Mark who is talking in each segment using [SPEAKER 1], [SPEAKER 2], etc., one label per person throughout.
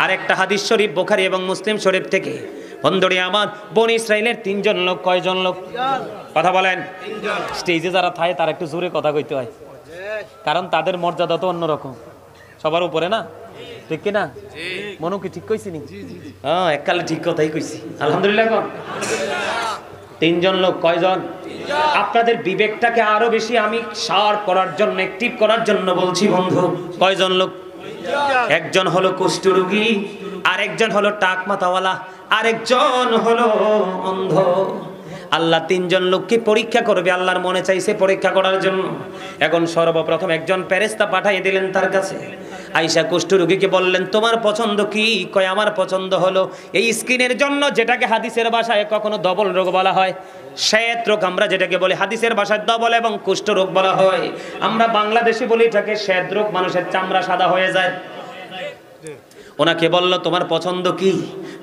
[SPEAKER 1] আরেকটা হাদিস শরীফ বুখারী এবং মুসলিম শরীফ থেকে। বন্ধুরে আমার, বনি ইসরাইলের 3 জন লোক, কয়জন লোক? কথা বলেন। স্টেজে যারা থাকে তারা একটু জোরে কথা কইতে হয়, কারণ তাদের মর্যাদা তো অন্যরকম, সবার উপরে না, ঠিক কিনা? মনু কি ঠিক কইছি নি? হ্যাঁ, এককালে ঠিক কথাই কইছি। আলহামদুলিল্লাহ। 3 জন লোক, কয়জন? আপনাদের বিবেকটাকে আরো বেশি আমি শার্প করার জন্য, অ্যাক্টিভ করার জন্য বলছি বন্ধু, কয়জন লোক? একজন হলো কুষ্ঠরোগী, আরেকজন হলো টাক মাথাওয়ালা, আরেকজন হলো অন্ধ। আল্লাহ 3 জন লোককে পরীক্ষা করবে, আল্লাহর মনে চাইছে পরীক্ষা করার জন্য। এখন সর্বপ্রথম একজন ফেরেশতা পাঠিয়ে দিলেন তার কাছে। আয়েশা কুষ্ঠরোগীকে বললেন, তোমার পছন্দ কি? কয়, আমার পছন্দ হলো এই স্কিনের জন্য, যেটাকে হাদিসের ভাষায় কখনো ডবল রোগ বলা হয়, শ্বেত রোগ আমরা যেটাকে বলি, হাদিসের ভাষায় ডবল এবং কুষ্ঠ রোগ বলা হয়। আমরা বাংলাদেশে বলি এটাকে শ্বেত রোগ, মানুষের চামড়া সাদা হয়ে যায়। ওনাকে বলল, তোমার পছন্দ কি?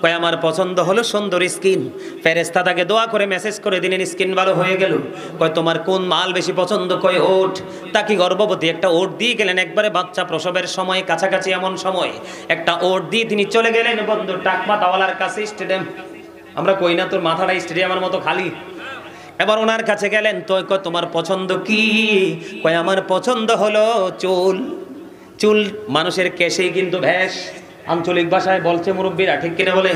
[SPEAKER 1] কয়, আমার পছন্দ হলো সুন্দর স্কিন। ফেরেশতা তাকে দোয়া করে মেসেজ করে দিলেন, স্কিন ভালো হয়ে গেল। কয়, তোমার কোন মাল বেশি পছন্দ? কয়, ওট। তাকে গর্ভবতী একটা ওট দিয়ে গেলেন, একবারে বাচ্চা প্রসবের সময় কাছাকাছি এমন সময় একটা ওট দিয়ে তিনি চলে গেলেন বন্ধু টাক মাথাওয়ালার কাছে। স্টেডিয়াম আমরা কই না তোর মাথাটা স্টেডিয়ামের মতো খালি। এবার ওনার কাছে গেলেন, তো কয়, তোমার পছন্দ কি? কয়, আমার পছন্দ হলো চুল। চুল মানুষের কেশেই কিন্তু ভ্যাস, আঞ্চলিক ভাষায় বলছে মুরব্বীরা, ঠিক কিনা বলে?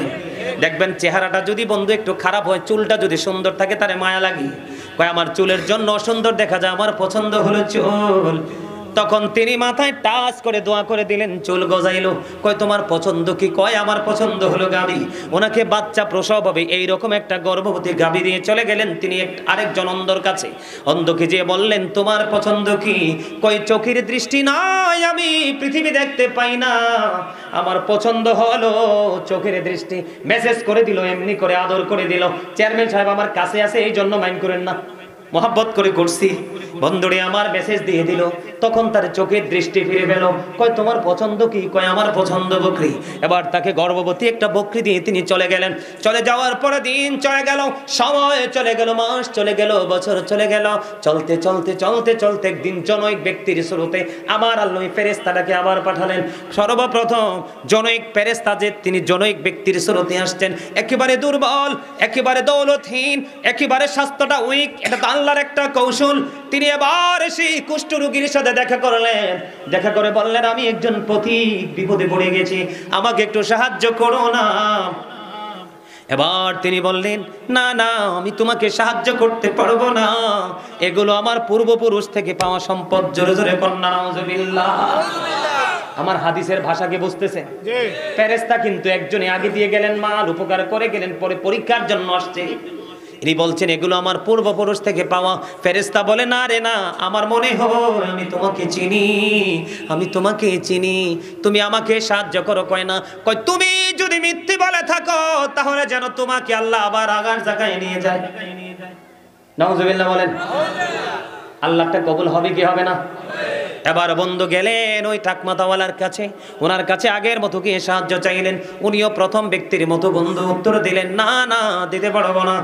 [SPEAKER 1] দেখবেন চেহারাটা যদি বন্ধু একটু খারাপ হয়, চুলটা যদি সুন্দর থাকে তারে মায়া লাগে। কয়, আমার চুলের জন্য অসুন্দর দেখা যায়, আমার পছন্দ হলো চুল। তখন তিনি মাথায় টাচ করে দোয়া করে দিলেন, চুল গজাইলো। কয়, তোমার পছন্দ কি? কয়, আমার পছন্দ হলো গাভী। ওনাকে বাচ্চা প্রসব হবে এইরকম একটা গর্ভবতী গাভী দিয়ে চলে গেলেন তিনি আরেকজন অন্ধর কাছে। অন্ধকে যেয়ে বললেন, তোমার পছন্দ কি? কয়, চোখের দৃষ্টি নাই, আমি পৃথিবী দেখতে পাই না, আমার পছন্দ হলো চোখের দৃষ্টি। মেসেজ করে দিল, এমনি করে আদর করে দিল। চেয়ারম্যান সাহেব আমার কাছে আছে, এই জন্য মাইন্ড করেন না, মহাব্বত করে করছি। বন্ধুরে আমার মেসেজ দিয়ে দিল, তখন তার চোখের দৃষ্টি ফিরে পেল। কয়, তোমার পছন্দ কি? কয়, আমার পছন্দ বকরি। এবার তাকে গর্ভবতী একটা বকরি দিয়ে তিনি চলে গেলেন। চলে যাওয়ার পরে দিন চলে গেল, সময় চলে গেল, মাস চলে গেল, বছর চলে গেল। চলতে চলতে চলতে চলতে একদিন জনৈক ব্যক্তির শুরুতে আমার আল্লাহ ফেরেশতাটাকে আবার পাঠালেন। সর্বপ্রথম জনৈক ফেরেশতা যে তিনি জনৈক ব্যক্তির শুরুতে আসছেন, একেবারে দুর্বল, একেবারে দৌলতহীন, একেবারে স্বাস্থ্যটা উইক। এটা তো আল্লাহর একটা কৌশল। তিনি এবার সেই কুষ্ঠরোগীর সাথে দেখা করলেন, দেখা করে বললেন, আমি একজন পথিক, বিপদে পড়ে গেছি, আমাকে একটু সাহায্য করো না। এবার তিনি বললেন, না না, আমি তোমাকে সাহায্য করতে পারবো না, এগুলো আমার পূর্বপুরুষ থেকে পাওয়া সম্পদ। জোরে জোরে কন্যা নাউজুবিল্লাহ। আমার হাদিসের ভাষাকে বুঝতেছেন? ফেরেশতা কিন্তু একজনে আগে দিয়ে গেলেন, মাল উপকার করে গেলেন, পরে পরীক্ষার জন্য আসছে। ইনি বলছেন, এগুলো আমার পূর্বপুরুষ থেকে পাওয়া। ফেরেশতা বলে, না রে না, আমার মনে হয় আমি তোমাকে চিনি, আমি তোমাকে চিনি, তুমি আমাকে সাহায্য করো। কয়, না। কয়, তুমি যদি মিথ্যে বলে থাকো তাহলে যেন তোমাকে আল্লাহ আবার আগার জায়গায় নিয়ে যায়। নাউজুবিল্লাহ বলেন। আল্লাহটা কবুল হবে কি হবে না? এবার বন্ধু গেলেন ওই টাকমাতাওয়ালার কাছে, ওনার কাছে আগের মতো গিয়ে সাহায্য চাইলেন। উনিও প্রথম ব্যক্তির মতো বন্ধু উত্তর দিলেন, না না, দিতে পারবো না,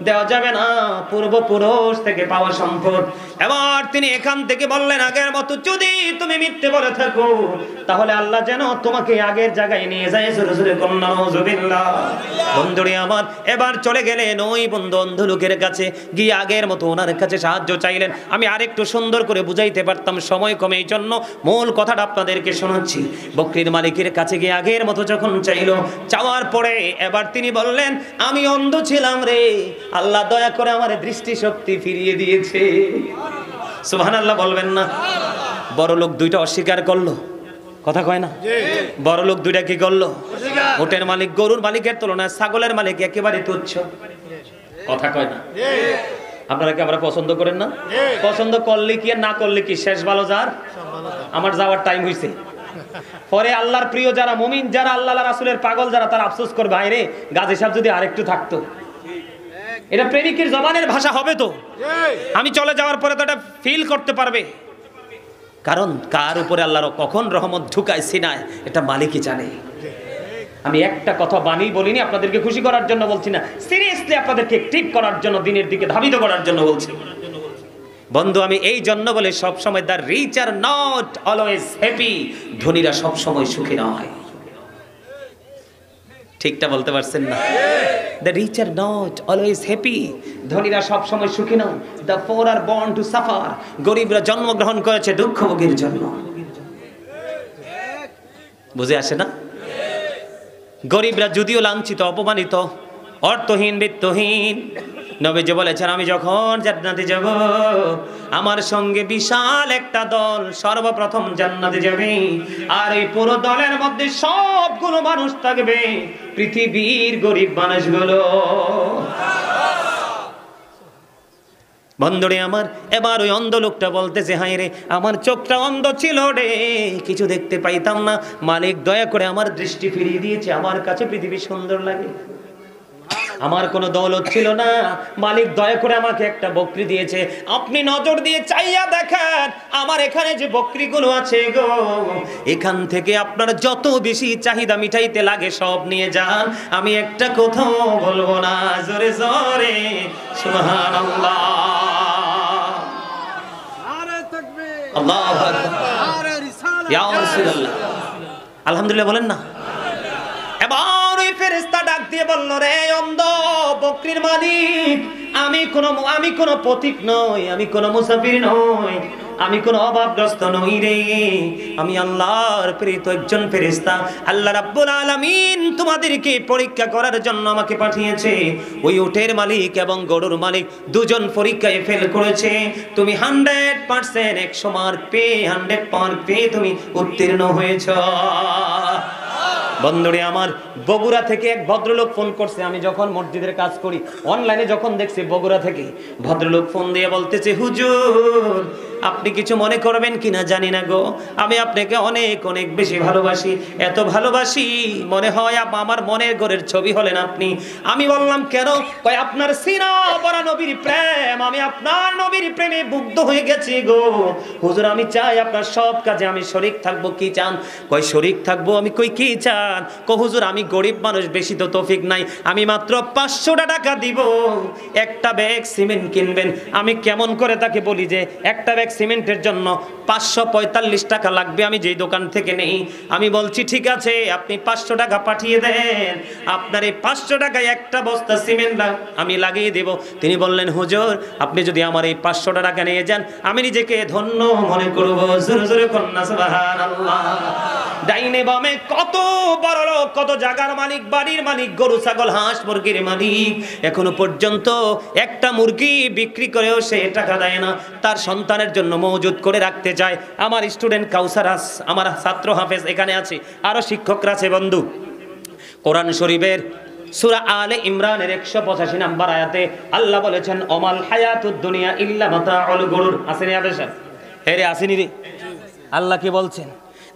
[SPEAKER 1] দেওয়া যাবে না, পূর্বপুরুষ থেকে পাওয়া সম্পদ। এবার তিনি এখান থেকে বললেন, আগের মতো যদি তুমি মিথ্যে বলে থাকো তাহলে আল্লাহ যেন তোমাকে আগের জায়গায় নিয়ে যায়। জোরে জোরে কন্যা নাউজুবিল্লাহ। বন্ধুরে আমার, এবার চলে গেলেন ওই বন্ধু অন্ধ লোকের কাছে, গিয়ে আগের মতো ওনার কাছে সাহায্য চাইলেন। আমি আরেকটু সুন্দর করে বুঝাইতে পারতাম, সময় কমে, এই জন্য মূল কথাটা আপনাদেরকে শোনাচ্ছি। বকরির মালিকের কাছে গিয়ে আগের মতো যখন চাইলো, চাওয়ার পরে এবার তিনি বললেন, আমি অন্ধ ছিলাম রে, আল্লাহ দয়া করে আমার দৃষ্টিশক্তি ফিরিয়ে দিয়েছে। সুবহানাল্লাহ বলবেন না? বড় লোক দুইটা অস্বীকার করলো, কথা কয় না? বড় লোক দুইটা কি করলো? ওটের মালিক গরুর মালিকের তুলনায় ছাগলের মালিক একেবারে তুচ্ছ, কথা কয় না? আপনারা কি আমরা পছন্দ করেন না? পছন্দ করলে কি আর না করলে কি, শেষ ভালো যার। আমার যাওয়ার টাইম হইছে। পরে আল্লাহর প্রিয় যারা মুমিন, যারা আল্লাহ রাসূলের পাগল যারা, তারা আফসোস করবে, ভাই রে, গাজী সাহেব যদি আরেকটু থাকতো। এটা প্রেমিকের জবানের ভাষা হবে তো, আমি চলে যাওয়ার পরে তো এটা ফিল করতে পারবে। কারণ কার উপরে আল্লাহর কখন রহমত ঢুকায় সিনায়, এটা মালিকই জানে। আমি একটা কথা বাণী বলিনি আপনাদেরকে খুশি করার জন্য বলছি না, সিরিয়াসলি আপনাদেরকে ঠিক করার জন্য, দিনের দিকে ধাবিত করার জন্য বলছি। বন্ধু আমি এই জন্য বলে সব সময় the rich are not always happy, ধনীরা সব সময় সুখী নয়। ঠিকটা বলতে পারছেন না? The rich are not always happy, ধনীরা সব সময় সুখী নয়। The poor are born to suffer, গরিবরা জন্মগ্রহণ করেছে দুঃখ ভোগের জন্য। বুঝে আসে না? গরিবরা যদিও লাঞ্ছিত, অপমানিত, অর্থহীন, বিত্তহীন, নবীজি বলেছেন আমি যখন জান্নাতে যাব আমার সঙ্গে বিশাল একটা দল সর্বপ্রথম জান্নাতে যাবে, আর এই পুরো দলের মধ্যে সবগুলো মানুষ থাকবে পৃথিবীর গরিব মানুষগুলো। বন্ধুরে আমার, এবার ওই অন্ধ লোকটা বলতেছে হায় রে আমার চোখটা অন্ধ ছিল রে, কিছু দেখতে পাইতাম না, মালিক দয়া করে আমার দৃষ্টি ফিরিয়ে দিয়েছে, আমার কাছে পৃথিবী সুন্দর লাগে। আমার কোনো দৌলত ছিল না, মালিক দয়া করে আমাকে একটা বকরি দিয়েছে। আপনি নজর দিয়ে চাইয়া দেখেন আমার এখানে যে বকরিগুলো আছে গো, এখান থেকে আপনার যত বেশি চাহিদা মিটাইতে লাগে সব নিয়ে যান, আমি একটা কোথাও বলবো না। জোরে জোরে সুবহানাল্লাহ, নারে তাকবীর, আল্লাহু আকবার, নারে রিসালাত, ইয়া রাসূলুল্লাহ। আলহামদুলিল্লাহ বলেন না? এবার ওই ফেরেশতা ডাক দিয়ে বলল রে অন্ধ বকরির মালিক, আমি কোনো পথিক নই, আমি কোনো মুসাফির নই, আমি কোনো অভাবগ্রস্ত নই রে, আমি আল্লাহর প্রেরিত একজন ফেরেশতা। আল্লাহ রাব্বুল আলামিন তোমাদেরকে পরীক্ষা করার জন্য আমাকে পাঠিয়েছে। ওই উটের মালিক এবং গরুর মালিক দুজন পরীক্ষায় ফেল করেছে, তুমি 100% 100 মার্ক পেয়ে 100 পেয়ে তুমি উত্তীর্ণ হয়েছ। বন্ধুরে আমার, বগুড়া থেকে এক ভদ্রলোক ফোন করছে, আমি যখন মসজিদের কাজ করি অনলাইনে যখন দেখছি বগুড়া থেকে ভদ্রলোক ফোন দিয়ে বলতেছে হুজুর আপনি কিছু মনে করবেন কিনা জানি না গো, আমি আপনাকে অনেক অনেক বেশি ভালোবাসি, এত ভালোবাসি মনে হয় আমার মনের ঘরের ছবি হলেন আপনি। আমি বললাম কেন? কয় আপনার সিনা বড় নবীর প্রেম, আমি আপনার নবীর প্রেমে মুগ্ধ হয়ে গেছি গো হুজুর, আমি চাই আপনার সব কাজে আমি শরীক থাকবো। কি চান? কয় শরীক থাকবো। আমি কই কি চান? কয় হুজুর আমি গরিব মানুষ, বেশি তো তৌফিক নাই, আমি মাত্র 500 টাকা দিব, একটা ব্যাগ সিমেন্ট কিনবেন। আমি কেমন করে তাকে বলি যে একটা ব্যাগ সিমেন্টের জন্য 545 টাকা লাগবে, আমি যেই দোকান থেকে নেই। আমি বলছি ঠিক আছে আপনি 500 টাকা পাঠিয়ে দেন, আপনার এই 500 টাকায় একটা বস্তা সিমেন্ট আমি লাগিয়ে দেব। তিনি বললেন হুজুর আপনি যদি আমার এই 500 টাকা নিয়ে যান আমি নিজেকে ধন্য মনে করব। জোরে জোরে কন্যা সুবহানাল্লাহ। ডাইনে বামে কত বড় লোক, কত জায়গার মালিক, বাড়ির মালিক, গরু ছাগল হাঁস মুরগির মালিক, এখনো পর্যন্ত একটা মুরগি বিক্রি করেও সে টাকা দেয় না, তার সন্তানের জন্য মজুদ করে রাখতে চায়। আমার স্টুডেন্ট কাউসার, আমার ছাত্র হাফেজ এখানে আছে, আরো শিক্ষকরা আছে। বন্ধু কোরআন শরীফের সূরা আলে ইমরানের 185 নম্বর আয়াতে আল্লাহ বলেছেন ওমাল হায়াতুদ দুনিয়া ইল্লা মাতাউল গুরুর। আসেনি আবেশা? এরে আসেনি রে? আল্লাহ কি বলছেন?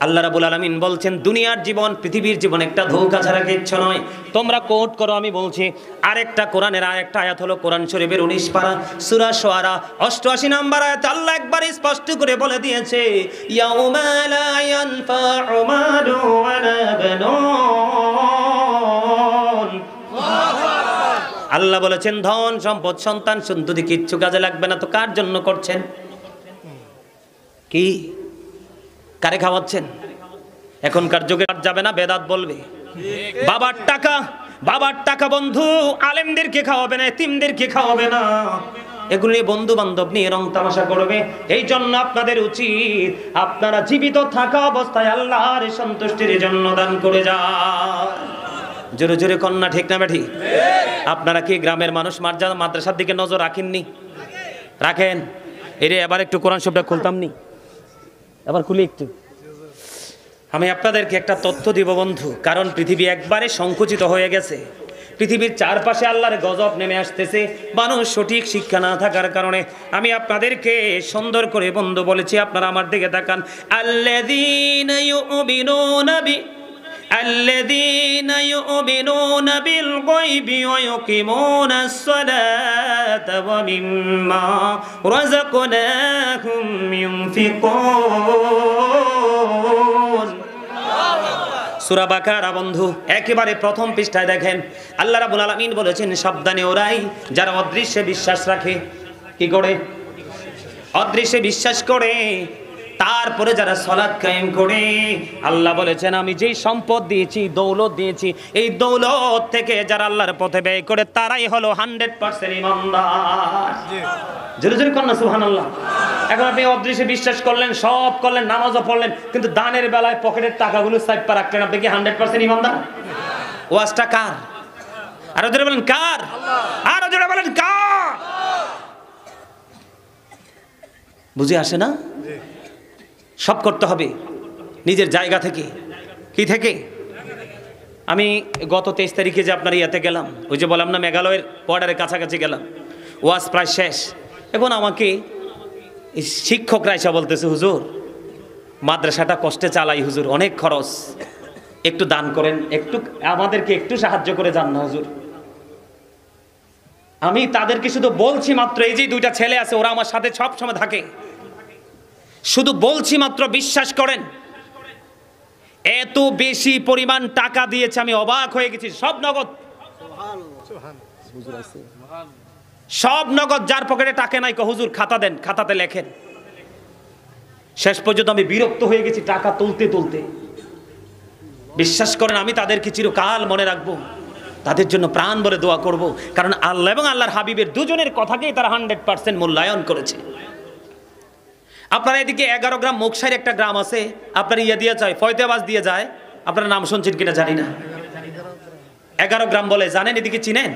[SPEAKER 1] আল্লাহ রাব্বুল আলামিন বলছেন দুনিয়ার জীবন, পৃথিবীর জীবন একটা ধোঁকা ছাড়া কিচ্ছু নয়। তোমরা কোট করো, আমি বলছি। আরেকটা কোরআনের আরেকটা আয়াত হলো কোরআন শরীফের 19 পারা সূরা শুআরা 88 নম্বর আয়াত আল্লাহ একবার স্পষ্ট করে বলে দিয়েছে ইয়াউমা লা ইয়ানফাউ মালু ওয়ালা বানুন। আল্লাহ বলেছেন ধন সম্পদ সন্তান সন্ততি কিচ্ছু কাজে লাগবে না। তো কার জন্য করছেন? কি কারে খাওয়াচ্ছেন? এখনকার যুগে আর যাবে না, বেদাত বলবে। বাবার টাকা বন্ধু আলেমদেরকে খাওয়াবে না, এতিমদেরকে খাওয়াবে না, এগুলো নিয়ে বন্ধু বান্ধব নিয়ে রং তামাশা করবে। এই জন্য আপনাদের উচিত আপনারা জীবিত থাকা অবস্থায় আল্লাহর সন্তুষ্টির জন্য দান করে যান। জোরে জোরে কন্যা ঠিক না বেঠি? আপনারা কি গ্রামের মানুষ মাদ্রাসার দিকে নজর রাখেননি? রাখেন। এরে এবার একটু কোরআন শব্দটা খুলতাম নি, এবার খুলি একটু। আমি আপনাদেরকে একটা তথ্য দিব বন্ধু, কারণ পৃথিবী একবারে সংকুচিত হয়ে গেছে, পৃথিবীর চারপাশে আল্লাহর গজব নেমে আসতেছে মানুষ সঠিক শিক্ষা না থাকার কারণে। আমি আপনাদেরকে সুন্দর করে বন্ধু বলেছি, আপনারা আমার দিকে তাকান। الذين يؤمنون بالغيب ويقيمون الصلاة ومما رزقناهم ينفقون। সূরা বাকারা বন্ধু একেবারে প্রথম পৃষ্ঠায় দেখেন আল্লাহ রাব্বুল আলামিন বলেছেন সাবধানে ওরাই যারা অদৃশ্যে বিশ্বাস রাখে। কি করে? অদৃশ্যে বিশ্বাস করে। তারপরে যারা সালাত কায়েম করে, আল্লাহ বলেছেন আমি যেই সম্পদ দিয়েছি, দৌলত দিয়েছি, এই দৌলত থেকে যারা আল্লাহর পথে ব্যয় করে তারাই হলো 100% ইমানদার। জোরে জোরে কন্যা সুবহানাল্লাহ। এখন আপনি অদৃশ্যে বিশ্বাস করলেন, সব করলেন, নামাজও পড়লেন, কিন্তু দানের বেলায় পকেটের টাকাগুলো সাইড পা রাখলেন, আপনি কি 100% ইমানদার? ওয়াজটা কার? আরো জোরে বলেন কার? আরো জোরে বলেন কার? বুঝে আসে না? সব করতে হবে নিজের জায়গা থেকে। কি থেকে? আমি গত 23 তারিখে যে আপনার ইয়াতে গেলাম, ওই যে বললাম না মেঘালয়ের বর্ডারের কাছাকাছি গেলাম, ওয়াজ প্রায় শেষ। এখন আমাকে শিক্ষকরা এসে বলতেছে, হুজুর মাদ্রাসাটা কষ্টে চালাই হুজুর, অনেক খরচ, একটু দান করেন, একটু আমাদেরকে একটু সাহায্য করে যান না হুজুর। আমি তাদেরকে শুধু বলছি মাত্র, এই যে দুইটা ছেলে আছে ওরা আমার সাথে সব সময় থাকে, শুধু বলছি মাত্র, বিশ্বাস করেন এত বেশি পরিমাণ টাকা দিয়েছে, আমি অবাক হয়ে গেছি। সব নগদ, সব নগদ, যার পকেটে টাকা নাই হুজুর খাতা দেন, খাতাতে লেখেন। শেষ পর্যন্ত আমি বিরক্ত হয়ে গেছি টাকা তুলতে তুলতে। বিশ্বাস করেন আমি তাদেরকে চিরকাল মনে রাখবো, তাদের জন্য প্রাণ বলে দোয়া করব, কারণ আল্লাহ এবং আল্লাহর হাবিবের দুজনের কথাকেই তারা 100% মূল্যায়ন করেছে। আপনার এদিকে 11 গ্রাম মোকসাইর একটা গ্রাম আছে, আপনার ইয়া দিয়ে যায়, ফয়তেবাজ দিয়ে যায়, আপনার নাম শুনছেন কিনা জানি না। 11 গ্রাম বলে, জানেন? এদিকে চিনেন?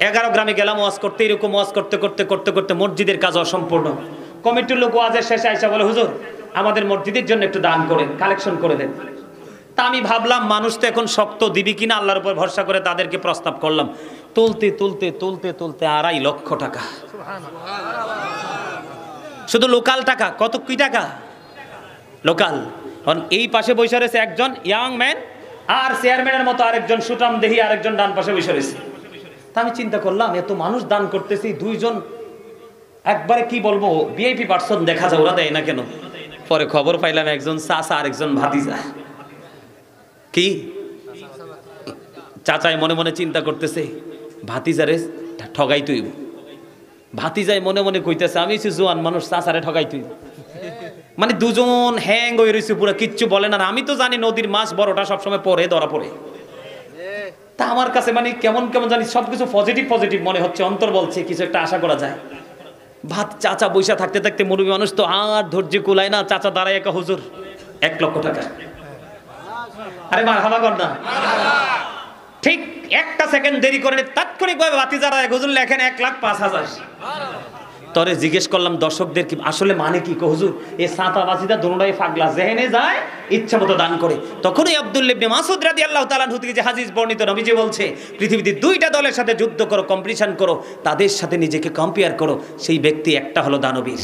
[SPEAKER 1] 11 গ্রামে গেলাম ওয়াজ করতে, এরকম ওয়াজ করতে করতে করতে করতে মসজিদের কাজ অসম্পূর্ণ। কমিটির লোক ওয়াজের শেষে আইসা বলে, হুজুর আমাদের মসজিদের জন্য একটু দান করেন, কালেকশন করে দেন। তা আমি ভাবলাম মানুষ তো এখন শক্ত, দিবি কিনা আল্লাহর উপর ভরসা করে তাদেরকে প্রস্তাব করলাম। তুলতে তুলতে তুলতে তুলতে 2.5 লক্ষ টাকা, শুধু লোকাল টাকা। কত কি টাকা? লোকাল। এই পাশে বসে রয়েছে একজন ইয়াং ম্যান, আর চেয়ারম্যানের মতো আরেকজন সুটাম দেহি, আরেকজন ডান পাশে বসে রয়েছে। তা আমি চিন্তা করলাম এত মানুষ দান করতেছি, দুইজন একবারে কি বলবো ভিআইপি পার্সন দেখা যায়, ওরা দেয় না কেন? পরে খবর পাইলাম একজন চাচা আরেকজন ভাতিজা। কি চাচাই মনে মনে চিন্তা করতেছে ভাতিজারে ঠগাই তুই, ভাতিজাই মনে মনে কইতেছে আমি জোয়ান মানুষ, চাচারে ঠগাই তুই। মানে দুজন হ্যাং হয়ে রয়েছে পুরো, কিচ্ছু বলে না। আমি তো জানি নদীর মাছ বড়টা সবসময় পরে ধরা পড়ে, তা আমার কাছে মানে কেমন কেমন জানি সবকিছু পজিটিভ পজিটিভ মনে হচ্ছে, অন্তর বলছে কিছু একটা আশা করা যায়। ভাত চাচা বৈশা থাকতে থাকতে মুরব্বী মানুষ তো আর ধৈর্য কুলায় না, চাচা দাঁড়ায় একা, হুজুর 1 লক্ষ টাকা। আরে মারহাবা কর না। ঠিক একটা সেকেন্ড দেরি করে তাৎক্ষণিকভাবে ভাতিজারা হুজুর লেখেন 1,05,000। তরে জিজ্ঞেস করলাম দর্শকদের কি আসলে মানে কি, হুজুর এই সাঁতাবাজিদা দুটোই পাগলা, যেহেনে যায় ইচ্ছা মতো দান করে। তখনই আব্দুল্লাহ ইবনে মাসউদ রাদিয়াল্লাহু তাআলা আনহু থেকে যে হাদিস বর্ণিত, নবীজি বলছে পৃথিবীতে 2টা দলের সাথে যুদ্ধ করো, কম্পিটিশন করো, তাদের সাথে নিজেকে কম্পেয়ার করো। সেই ব্যক্তি একটা হলো দানবীর,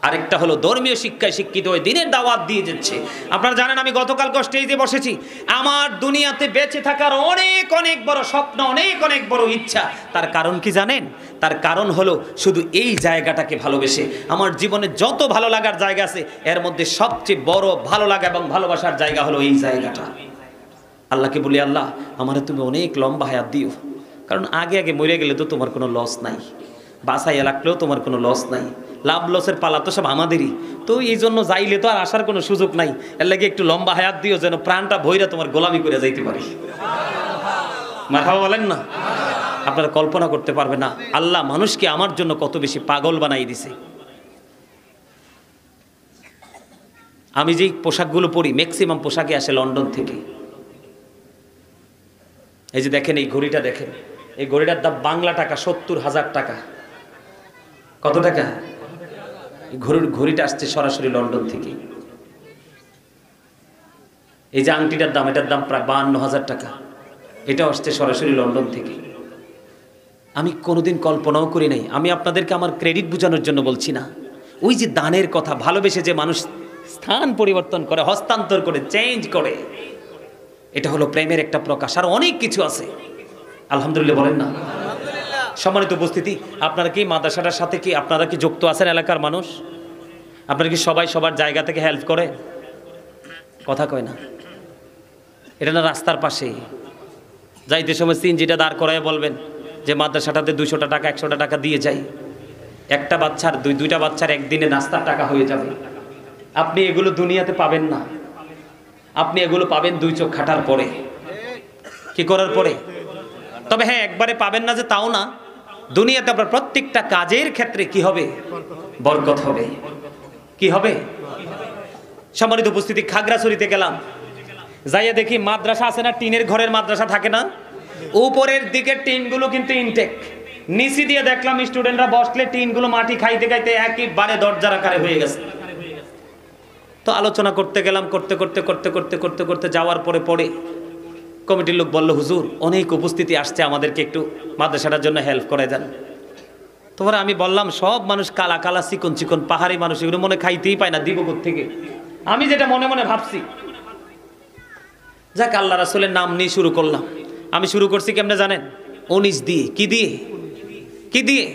[SPEAKER 1] আরেকটা হলো ধর্মীয় শিক্ষায় শিক্ষিত হয়ে দিনের দাওয়াত দিয়ে যাচ্ছে। আপনারা জানেন আমি গতকাল স্টেজে বসেছি, আমার দুনিয়াতে বেঁচে থাকার অনেক অনেক বড় স্বপ্ন, অনেক অনেক বড় ইচ্ছা। তার কারণ কি জানেন? তার কারণ হলো শুধু এই জায়গাটাকে ভালোবেসে। আমার জীবনে যত ভালো লাগার জায়গা আছে এর মধ্যে সবচেয়ে বড় ভালো লাগা এবং ভালোবাসার জায়গা হলো এই জায়গাটা। আল্লাহকে বলি, আল্লাহ আমারে তুমি অনেক লম্বা হায়াত দিও, কারণ আগে আগে মরে গেলে তো তোমার কোনো লস নাই, বাসাইয়া লাগলেও তোমার কোনো লস নাই, লাভ লসের পালা তো সব আমাদেরই। তো এই জন্য যাইলে তো আর আসার কোনো সুযোগ নাই, এর লাগে একটু লম্বা হায়াত দিও যেন প্রাণটা ভইরা তোমার গোলামি করে যাইতে পারি। মারহাবা বলেন না? আপনারা কল্পনা করতে পারবে না আল্লাহ মানুষকে আমার জন্য কত বেশি পাগল বানাই দিছে। আমি যেই পোশাকগুলো পরি ম্যাক্সিমাম পোশাকে আসে লন্ডন থেকে। এই যে দেখেন এই ঘড়িটা, দেখেন এই ঘড়িটার দাম বাংলা টাকা 70,000 টাকা। কত টাকা? ঘড়িটা আসছে সরাসরি লন্ডন থেকে। এই যে আংটিটার দাম, এটার দাম প্রায় 52,000 টাকা, এটা আসছে সরাসরি লন্ডন থেকে। আমি কোনোদিন কল্পনাও করি নাই। আমি আপনাদেরকে আমার ক্রেডিট বোঝানোর জন্য বলছি না, ওই যে দানের কথা, ভালোবেসে যে মানুষ স্থান পরিবর্তন করে, হস্তান্তর করে, চেঞ্জ করে, এটা হলো প্রেমের একটা প্রকাশ। আর অনেক কিছু আছে, আলহামদুলিল্লাহ বলেন না? সম্মানিত উপস্থিতি, আপনারা কি মাদ্রাসাটার সাথে কি আপনারা কি যুক্ত আছেন? এলাকার মানুষ আপনারা কি সবাই সবার জায়গা থেকে হেল্প করে? কথা কয় না। এটা না রাস্তার পাশে যাইতে সময় সিএনজিটা দাঁড় করায় বলবেন যে মাদ্রাসাটাতে 200 টাকা 100 টাকা দিয়ে যাই। একটা বাচ্চার দুইটা বাচ্চার একদিনে নাস্তার টাকা হয়ে যাবে। আপনি এগুলো দুনিয়াতে পাবেন না, আপনি এগুলো পাবেন 2 চোখ খাটার পরে। কি করার পরে? তবে হ্যাঁ, একবারে পাবেন না যে তাও না, দুনিয়াতে আপনার প্রত্যেকটা কাজের ক্ষেত্রে কি হবে? বরকত হবে। কি হবে? সম্মানিত উপস্থিতি, খাগড়াছড়িতে গেলাম, যাইয়া দেখি মাদ্রাসা আছে না, টিনের ঘরের মাদ্রাসা থাকে না, উপরের দিকে টিনগুলো কিন্তু ইনটেক, নিচে দিয়ে দেখলাম স্টুডেন্টরা বসলে টিনগুলো মাটি খাইতে খাইতে একেবারে দরজার আকারে হয়ে গেছে। তো আলোচনা করতে গেলাম, করতে করতে করতে করতে করতে করতে যাওয়ার পরে পরে কমিটির লোক বলল, হুজুর অনেক উপস্থিতি আসছে, আমাদেরকে একটু মাদ্রাসাটার জন্য হেল্প করে দেন। তোমার আমি বললাম, সব মানুষ কালা কালা চিকন চিকন পাহাড়ি মানুষ, এগুলো মনে খাইতেই পায় না, দিব থেকে। আমি যেটা মনে মনে ভাবছি, যাক আল্লাহ রাসূলের নাম নিয়ে শুরু করলাম। আমি শুরু করছি কেমনে জানেন? 19 দিয়ে। কি দিয়ে? কি দিয়ে?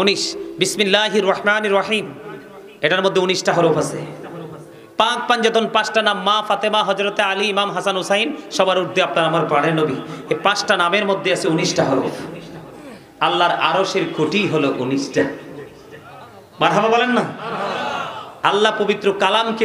[SPEAKER 1] 19। বিসমিল্লাহির রহমানির রহিম, এটার মধ্যে 19টা হরফ আছে। পাক পাঞ্জাতন 5টা নাম, মা ফাতেমা, হযরতে আলী, ইমাম হাসান হুসাইন, সবার ঊর্ধ্বে আপনার আমার প্রাণের নবী। এই 5টা নামের মধ্যে আছে 19টা হরফ। আল্লাহর আরশের কোটি হলো 19টা। মারহাবা বলেন না? আল্লাহ পবিত্র কালামকে